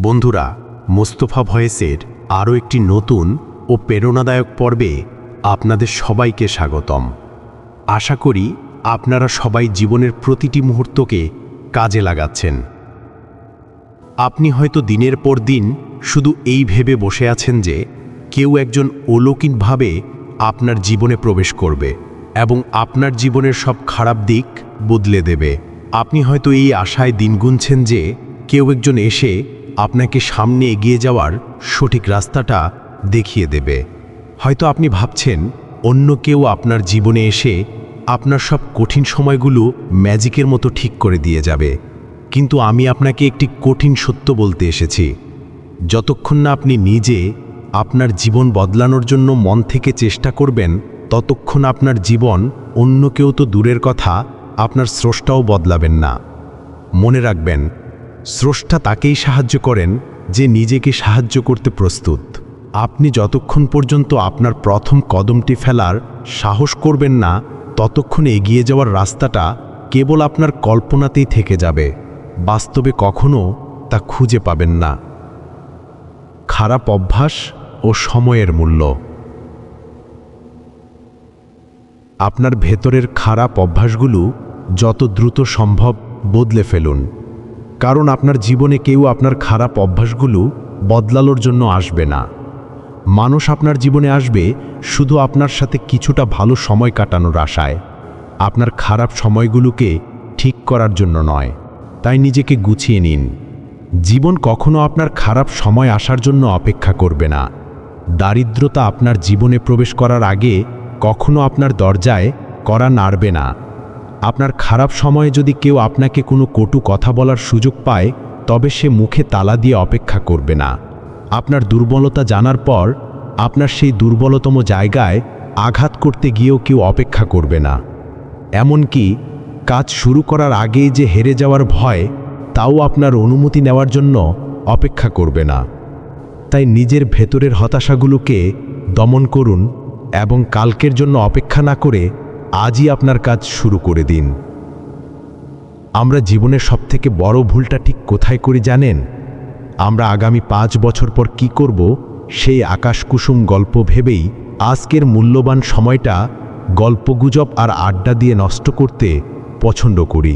বন্ধুরা, মোস্তফা ভয়েসের আরও একটি নতুন ও প্রেরণাদায়ক পর্বে আপনাদের সবাইকে স্বাগতম। আশা করি আপনারা সবাই জীবনের প্রতিটি মুহূর্তকে কাজে লাগাচ্ছেন। আপনি হয়তো দিনের পর দিন শুধু এই ভেবে বসে আছেন যে কেউ একজন অলৌকিকভাবে আপনার জীবনে প্রবেশ করবে এবং আপনার জীবনের সব খারাপ দিক বদলে দেবে। আপনি হয়তো এই আশায় দিন গুনছেন যে কেউ একজন এসে আপনাকে সামনে এগিয়ে যাওয়ার সঠিক রাস্তাটা দেখিয়ে দেবে। হয়তো আপনি ভাবছেন অন্য কেউ আপনার জীবনে এসে আপনার সব কঠিন সময়গুলো ম্যাজিকের মতো ঠিক করে দিয়ে যাবে। কিন্তু আমি আপনাকে একটি কঠিন সত্য বলতে এসেছি। যতক্ষণ না আপনি নিজে আপনার জীবন বদলানোর জন্য মন থেকে চেষ্টা করবেন, ততক্ষণ আপনার জীবন অন্য কেউ তো দূরের কথা, আপনার স্রষ্টাও বদলাবেন না। মনে রাখবেন, স্রষ্টা তাকেই সাহায্য করেন যে নিজেকে সাহায্য করতে প্রস্তুত। আপনি যতক্ষণ পর্যন্ত আপনার প্রথম কদমটি ফেলার সাহস করবেন না, ততক্ষণ এগিয়ে যাওয়ার রাস্তাটা কেবল আপনার কল্পনাতেই থেকে যাবে। বাস্তবে কখনো তা খুঁজে পাবেন না। খারাপ অভ্যাস ও সময়ের মূল্য। আপনার ভেতরের খারাপ অভ্যাসগুলো যত দ্রুত সম্ভব বদলে ফেলুন, কারণ আপনার জীবনে কেউ আপনার খারাপ অভ্যাসগুলো বদলানোর জন্য আসবে না। মানুষ আপনার জীবনে আসবে শুধু আপনার সাথে কিছুটা ভালো সময় কাটানোর আশায়, আপনার খারাপ সময়গুলোকে ঠিক করার জন্য নয়। তাই নিজেকে গুছিয়ে নিন। জীবন কখনো আপনার খারাপ সময় আসার জন্য অপেক্ষা করবে না। দারিদ্রতা আপনার জীবনে প্রবেশ করার আগে কখনো আপনার দরজায় কড়া নাড়বে না। আপনার খারাপ সময়ে যদি কেউ আপনাকে কোনো কটু কথা বলার সুযোগ পায়, তবে সে মুখে তালা দিয়ে অপেক্ষা করবে না। আপনার দুর্বলতা জানার পর আপনার সেই দুর্বলতম জায়গায় আঘাত করতে গিয়েও কেউ অপেক্ষা করবে না। এমনকি কাজ শুরু করার আগেই যে হেরে যাওয়ার ভয়, তাও আপনার অনুমতি নেওয়ার জন্য অপেক্ষা করবে না। তাই নিজের ভেতরের হতাশাগুলোকে দমন করুন এবং কালকের জন্য অপেক্ষা না করে আজই আপনার কাজ শুরু করে দিন। আমরা জীবনের সবথেকে বড় ভুলটা ঠিক কোথায় করি জানেন? আমরা আগামী 5 বছর পর কি করব সেই আকাশকুসুম গল্প ভেবেই আজকের মূল্যবান সময়টা গল্পগুজব আর আড্ডা দিয়ে নষ্ট করতে পছন্দ করি।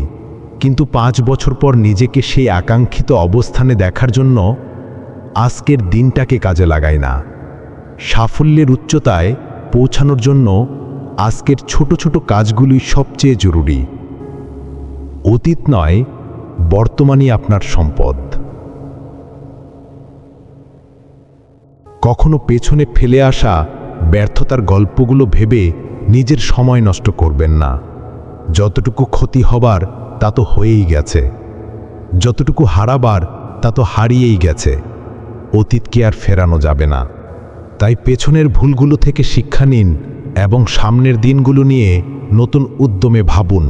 কিন্তু 5 বছর পর নিজেকে সেই আকাঙ্ক্ষিত অবস্থানে দেখার জন্য আজকের দিনটাকে কাজে লাগাই না। সাফল্যের উচ্চতায় পৌঁছানোর জন্য আজকের ছোট ছোট কাজগুলোই সবচেয়ে জরুরি। অতীত নয়, বর্তমানই আপনার সম্পদ। কখনো পেছনে ফেলে আসা ব্যর্থতার গল্পগুলো ভেবে নিজের সময় নষ্ট করবেন না। যতটুকু ক্ষতি হবার তা তো হয়েই গেছে, যতটুকু হারাবার তা তো হারিয়েই গেছে। অতীতকে আর ফেরানো যাবে না। তাই পেছনের ভুলগুলো থেকে শিক্ষা নিন এবং সামনের দিনগুলো নিয়ে নতুন উদ্যমে ভাবুন।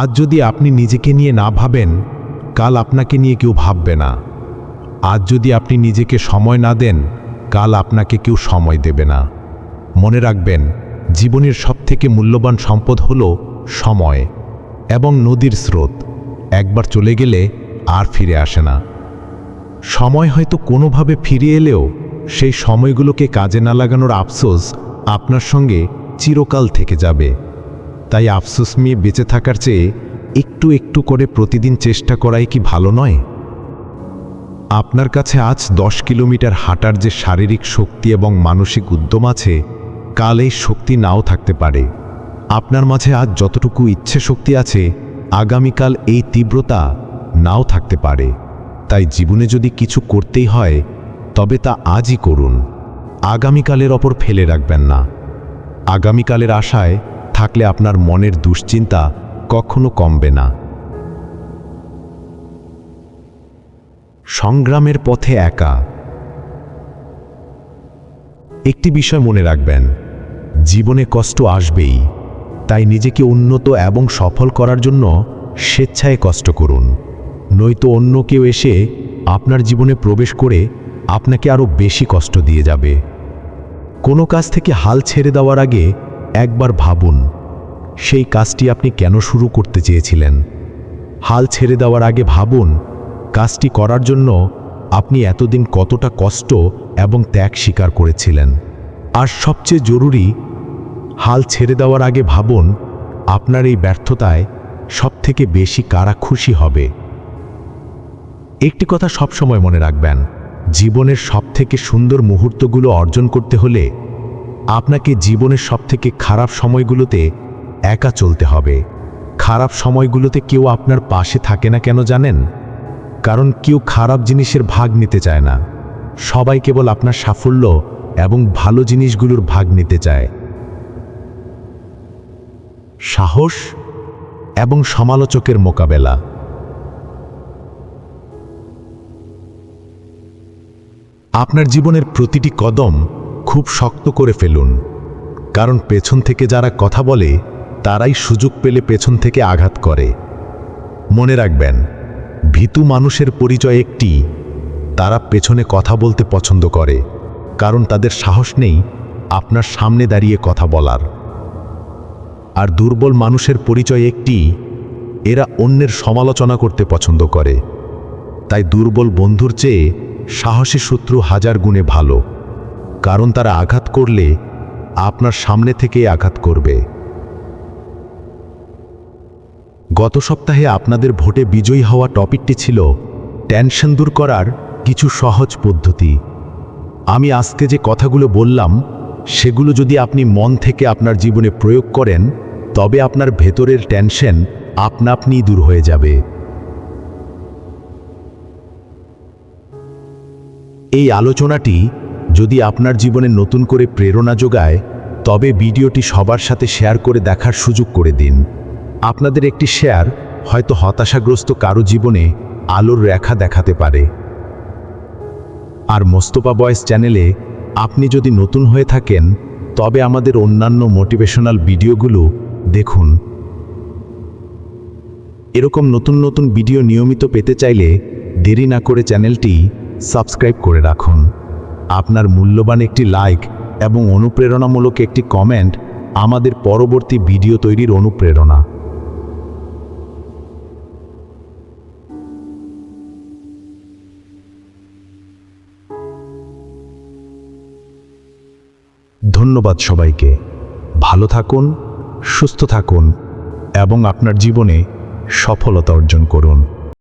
আজ যদি আপনি নিজেকে নিয়ে না ভাবেন, কাল আপনাকে নিয়ে কেউ ভাববে না। আজ যদি আপনি নিজেকে সময় না দেন, কাল আপনাকে কেউ সময় দেবে না। মনে রাখবেন, জীবনের সবথেকে মূল্যবান সম্পদ হলো সময় এবং নদীর স্রোত। একবার চলে গেলে আর ফিরে আসে না। সময় হয়তো কোনোভাবে ফিরে এলেও সেই সময়গুলোকে কাজে না লাগানোর আফসোস আপনার সঙ্গে চিরকাল থেকে যাবে। তাই আফসোস নিয়ে বেঁচে থাকার চেয়ে একটু একটু করে প্রতিদিন চেষ্টা করাই কি ভালো নয়? আপনার কাছে আজ 10 কিলোমিটার হাঁটার যে শারীরিক শক্তি এবং মানসিক উদ্যম আছে, কাল এই শক্তি নাও থাকতে পারে। আপনার মাঝে আজ যতটুকু ইচ্ছে শক্তি আছে, আগামীকাল এই তীব্রতা নাও থাকতে পারে। তাই জীবনে যদি কিছু করতেই হয়, তবে তা আজই করুন। আগামীকালের ওপর ফেলে রাখবেন না। আগামীকালের আশায় থাকলে আপনার মনের দুশ্চিন্তা কখনো কমবে না। সংগ্রামের পথে একা। একটি বিষয় মনে রাখবেন, জীবনে কষ্ট আসবেই। তাই নিজেকে উন্নত এবং সফল করার জন্য স্বেচ্ছায় কষ্ট করুন। নয়তো অন্য কেউ এসে আপনার জীবনে প্রবেশ করে আপনাকে আরও বেশি কষ্ট দিয়ে যাবে। কোনো কাজ থেকে হাল ছেড়ে দেওয়ার আগে একবার ভাবুন, সেই কাজটি আপনি কেন শুরু করতে চেয়েছিলেন। হাল ছেড়ে দেওয়ার আগে ভাবুন, কাজটি করার জন্য আপনি এতদিন কতটা কষ্ট এবং ত্যাগ স্বীকার করেছিলেন। আর সবচেয়ে জরুরি, হাল ছেড়ে দেওয়ার আগে ভাবুন আপনার এই ব্যর্থতায় সবথেকে বেশি কারা খুশি হবে। একটি কথা সবসময় মনে রাখবেন, জীবনের সবথেকে সুন্দর মুহূর্তগুলো অর্জন করতে হলে আপনাকে জীবনের সবথেকে খারাপ সময়গুলোতে একা চলতে হবে। খারাপ সময়গুলোতে কেউ আপনার পাশে থাকে না কেন জানেন? কারণ কেউ খারাপ জিনিসের ভাগ নিতে চায় না। সবাই কেবল আপনার সাফল্য এবং ভালো জিনিসগুলোর ভাগ নিতে চায়। সাহস এবং সমালোচকের মোকাবেলা। আপনার জীবনের প্রতিটি কদম খুব শক্ত করে ফেলুন, কারণ পেছন থেকে যারা কথা বলে তারাই সুযোগ পেলে পেছন থেকে আঘাত করে। মনে রাখবেন, ভীতু মানুষের পরিচয় একটি, তারা পেছনে কথা বলতে পছন্দ করে, কারণ তাদের সাহস নেই আপনার সামনে দাঁড়িয়ে কথা বলার। আর দুর্বল মানুষের পরিচয় একটি, এরা অন্যের সমালোচনা করতে পছন্দ করে। তাই দুর্বল বন্ধুর চেয়ে সাহসী শত্রু হাজার গুণে ভালো, কারণ তারা আঘাত করলে আপনার সামনে থেকেই আঘাত করবে। গত সপ্তাহে আপনাদের ভোটে বিজয়ী হওয়া টপিকটি ছিল টেনশন দূর করার কিছু সহজ পদ্ধতি। আমি আজকে যে কথাগুলো বললাম সেগুলো যদি আপনি মন থেকে আপনার জীবনে প্রয়োগ করেন, তবে আপনার ভেতরের টেনশন আপনা আপনিই দূর হয়ে যাবে। এই আলোচনাটি যদি আপনার জীবনে নতুন করে প্রেরণা যোগায়, তবে ভিডিওটি সবার সাথে শেয়ার করে দেখার সুযোগ করে দিন। আপনাদের একটি শেয়ার হয়তো হতাশাগ্রস্ত কারো জীবনে আলোর রেখা দেখাতে পারে। আর মোস্তফা বয়েস চ্যানেলে আপনি যদি নতুন হয়ে থাকেন, তবে আমাদের অন্যান্য মোটিভেশনাল ভিডিওগুলো দেখুন। এরকম নতুন নতুন ভিডিও নিয়মিত পেতে চাইলে দেরি না করে চ্যানেলটি সাবস্ক্রাইব করে রাখুন। আপনার মূল্যবান একটি লাইক এবং অনুপ্রেরণামূলক একটি কমেন্ট আমাদের পরবর্তী ভিডিও তৈরির অনুপ্রেরণা। ধন্যবাদ সবাইকে। ভালো থাকুন, সুস্থ থাকুন এবং আপনার জীবনে সফলতা অর্জন করুন।